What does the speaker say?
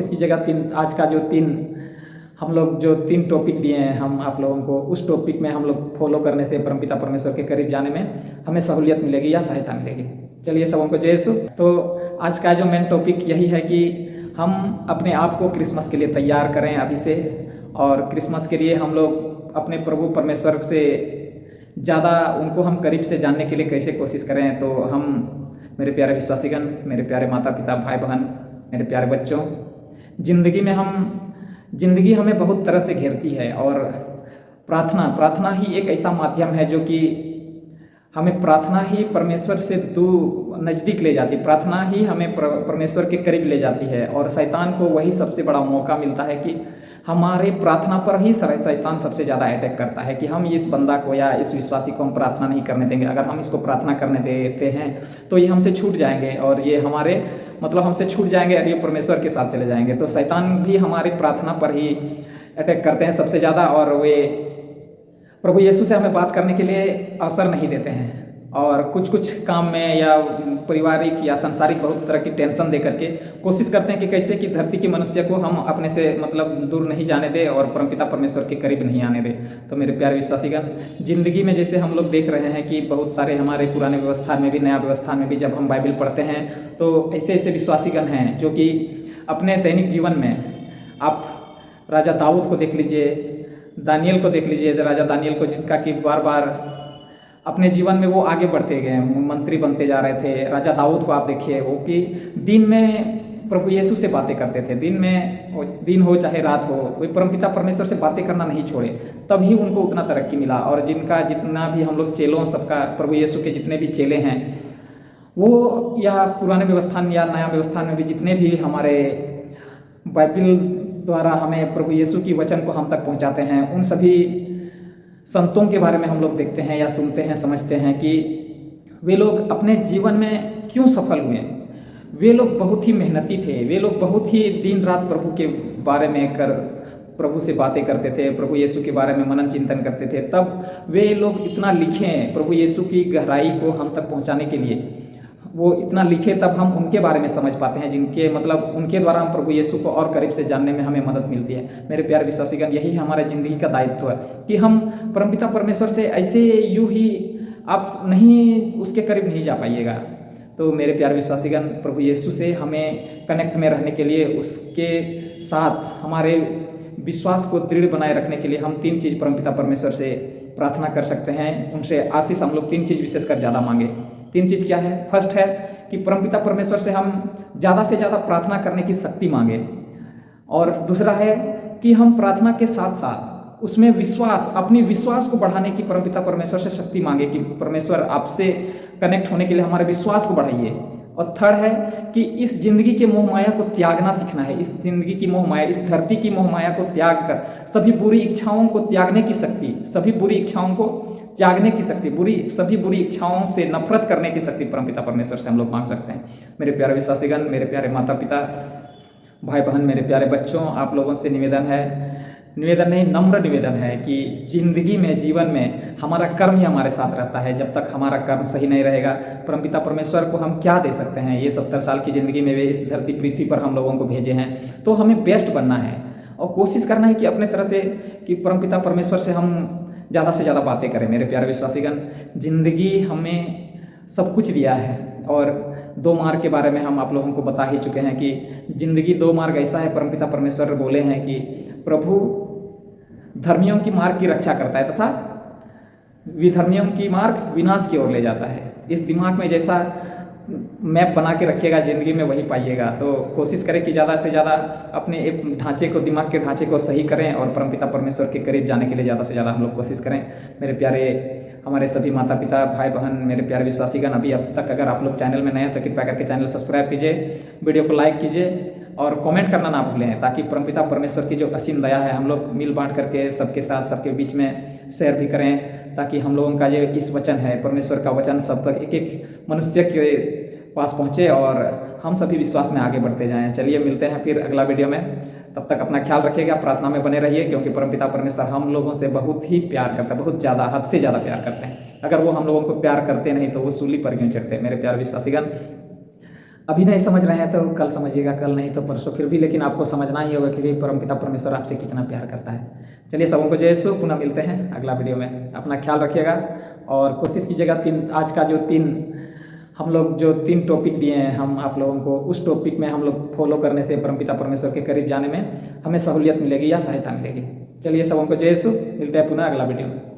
इसकी जगह आज का जो हम लोग जो 3 टॉपिक दिए हैं हम आप लोगों को, उस टॉपिक में हम लोग फॉलो करने से परमपिता परमेश्वर के करीब जाने में हमें सहूलियत मिलेगी या सहायता मिलेगी। चलिए सबों को जय यीशु। तो आज का जो मेन टॉपिक यही है कि हम अपने आप को क्रिसमस के लिए तैयार करें अभी से, और क्रिसमस के लिए हम लोग अपने प्रभु परमेश्वर से ज़्यादा उनको हम करीब से जानने के लिए कैसे कोशिश करें। तो हम मेरे प्यारे विश्वासीगण, मेरे प्यारे माता पिता, भाई बहन, मेरे प्यारे बच्चों, जिंदगी हमें बहुत तरह से घेरती है, और प्रार्थना ही एक ऐसा माध्यम है जो कि हमें प्रार्थना ही परमेश्वर से नज़दीक ले जाती है। प्रार्थना ही हमें परमेश्वर के करीब ले जाती है, और शैतान को वही सबसे बड़ा मौका मिलता है कि हमारे प्रार्थना पर ही शैतान सबसे ज़्यादा अटैक करता है कि हम इस बंदा को या इस विश्वासी को हम प्रार्थना नहीं करने देंगे। अगर हम इसको प्रार्थना करने देते हैं तो ये हमसे छूट जाएंगे, और ये हमसे छूट जाएंगे और ये परमेश्वर के साथ चले जाएंगे। तो शैतान भी हमारी प्रार्थना पर ही अटैक करते हैं सबसे ज़्यादा, और वे प्रभु यीशु से हमें बात करने के लिए अवसर नहीं देते हैं, और कुछ काम में या पारिवारिक या सांसारिक बहुत तरह की टेंशन दे करके कोशिश करते हैं कि कैसे कि धरती के मनुष्य को हम अपने से दूर नहीं जाने दें और परमपिता परमेश्वर के करीब नहीं आने दें। तो मेरे प्यारे विश्वासीगण, जिंदगी में जैसे हम लोग देख रहे हैं कि बहुत सारे हमारे पुराने व्यवस्था में भी, नया व्यवस्था में भी जब हम बाइबल पढ़ते हैं तो ऐसे विश्वासीगण हैं जो कि अपने दैनिक जीवन में, आप राजा दाऊद को देख लीजिए, दानियल को देख लीजिए, राजा दानियल को, जिनका कि बार बार अपने जीवन में वो आगे बढ़ते गए, मंत्री बनते जा रहे थे। राजा दाऊद को आप देखिए, वो कि दिन में प्रभु यीशु से बातें करते थे, दिन हो चाहे रात हो, वे परमपिता परमेश्वर से बातें करना नहीं छोड़े, तभी उनको उतना तरक्की मिला। और जिनका जितना भी हम लोग चेलों सबका, प्रभु यीशु के जितने भी चेले हैं वो, या पुराने व्यवस्था या नया व्यवस्था में भी जितने भी हमारे बाइबल द्वारा हमें प्रभु यीशु की वचन को हम तक पहुंचाते हैं, उन सभी संतों के बारे में हम लोग देखते हैं या सुनते हैं, समझते हैं कि वे लोग अपने जीवन में क्यों सफल हुए। वे लोग बहुत ही मेहनती थे, वे लोग बहुत ही दिन रात प्रभु के बारे में प्रभु से बातें करते थे, प्रभु यीशु के बारे में मनन चिंतन करते थे। तब वे लोग इतना लिखे प्रभु यीशु की गहराई को हम तक पहुंचाने के लिए, वो इतना लिखे, तब हम उनके बारे में समझ पाते हैं, जिनके उनके द्वारा हम प्रभु यीशु को और करीब से जानने में हमें मदद मिलती है। मेरे प्यारे विश्वासीगण, यही हमारे ज़िंदगी का दायित्व है कि हम परमपिता परमेश्वर से ऐसे यूं ही आप नहीं उसके करीब नहीं जा पाइएगा। तो मेरे प्यारे विश्वासीगण, प्रभु यीशु से हमें कनेक्ट में रहने के लिए, उसके साथ हमारे विश्वास को दृढ़ बनाए रखने के लिए हम 3 चीज़ परमपिता परमेश्वर से प्रार्थना कर सकते हैं। उनसे आशीष हम लोग 3 चीज़ विशेषकर ज़्यादा मांगे। 3 चीज़ क्या है? फर्स्ट है कि परमपिता परमेश्वर से हम ज़्यादा से ज़्यादा प्रार्थना करने की शक्ति मांगे, और दूसरा है कि हम प्रार्थना के साथ साथ उसमें अपनी विश्वास को बढ़ाने की परमपिता परमेश्वर से शक्ति मांगे कि परमेश्वर आपसे कनेक्ट होने के लिए हमारे विश्वास को बढ़ाइए। और थर्ड है कि इस जिंदगी के मोह माया को त्यागना सीखना है। इस जिंदगी की मोह माया, इस धरती की मोह माया को त्याग कर सभी बुरी इच्छाओं को त्यागने की शक्ति, सभी बुरी इच्छाओं को त्यागने की शक्ति, सभी बुरी इच्छाओं से नफरत करने की शक्ति परमपिता परमेश्वर से हम लोग मांग सकते हैं। मेरे प्यारे विश्वासीगण, मेरे प्यारे माता पिता, भाई बहन, मेरे प्यारे बच्चों, आप लोगों से नम्र निवेदन है कि जिंदगी में, जीवन में हमारा कर्म ही हमारे साथ रहता है। जब तक हमारा कर्म सही नहीं रहेगा, परमपिता परमेश्वर को हम क्या दे सकते हैं? ये 70 साल की ज़िंदगी में वे इस धरती पृथ्वी पर हम लोगों को भेजे हैं, तो हमें बेस्ट बनना है और कोशिश करना है कि अपने तरह से कि परमपिता परमेश्वर से हम ज़्यादा से ज़्यादा बातें करें। मेरे प्यारे विश्वासीगण, जिंदगी हमें सब कुछ दिया है, और 2 मार्ग के बारे में हम आप लोगों को बता ही चुके हैं कि जिंदगी 2 मार्ग ऐसा है, परमपिता परमेश्वर बोले हैं कि प्रभु धर्मियों की मार्ग की रक्षा करता है तथा विधर्मियों की मार्ग विनाश की ओर ले जाता है। इस दिमाग में जैसा मैप बना के रखिएगा, जिंदगी में वही पाइएगा। तो कोशिश करें कि ज़्यादा से ज़्यादा अपने एक दिमाग के ढांचे को सही करें और परमपिता परमेश्वर के करीब जाने के लिए ज़्यादा से ज़्यादा हम लोग कोशिश करें। मेरे प्यारे हमारे सभी माता पिता, भाई बहन, मेरे प्यारे विश्वासीगण, अब तक अगर आप लोग चैनल में नए हैं तो कृपया करके चैनल सब्सक्राइब कीजिए, वीडियो को लाइक कीजिए और कमेंट करना ना भूलें, ताकि परमपिता परमेश्वर की जो असीम दया है हम लोग मिल बांट करके सबके साथ, सबके बीच में शेयर भी करें, ताकि हम लोगों का जो इस वचन है, परमेश्वर का वचन, सब तक एक एक मनुष्य के पास पहुँचे और हम सभी विश्वास में आगे बढ़ते जाएं। चलिए मिलते हैं फिर अगला वीडियो में। तब तक अपना ख्याल रखिएगा, प्रार्थना में बने रहिए, क्योंकि परमपिता परमेश्वर हम लोगों से बहुत ही प्यार करता है, बहुत ज़्यादा, हद से ज़्यादा प्यार करते हैं। अगर वो हम लोगों को प्यार करते नहीं तो वो सूली पर क्यों चढ़ते? मेरे प्यारे विश्वासीगण, अभी नहीं समझ रहे हैं तो कल समझिएगा, कल नहीं तो परसों, फिर भी लेकिन आपको समझना ही होगा कि परमपिता परमेश्वर आपसे कितना प्यार करता है। चलिए सबों को जय यीशु, पुनः मिलते हैं अगला वीडियो में। अपना ख्याल रखिएगा और कोशिश कीजिएगा आज का जो हम लोग जो 3 टॉपिक दिए हैं हम आप लोगों को, उस टॉपिक में हम लोग फॉलो करने से परमपिता परमेश्वर के करीब जाने में हमें सहूलियत मिलेगी या सहायता मिलेगी। चलिए सबों को जय यीशु, मिलते हैं पुनः अगला वीडियो में।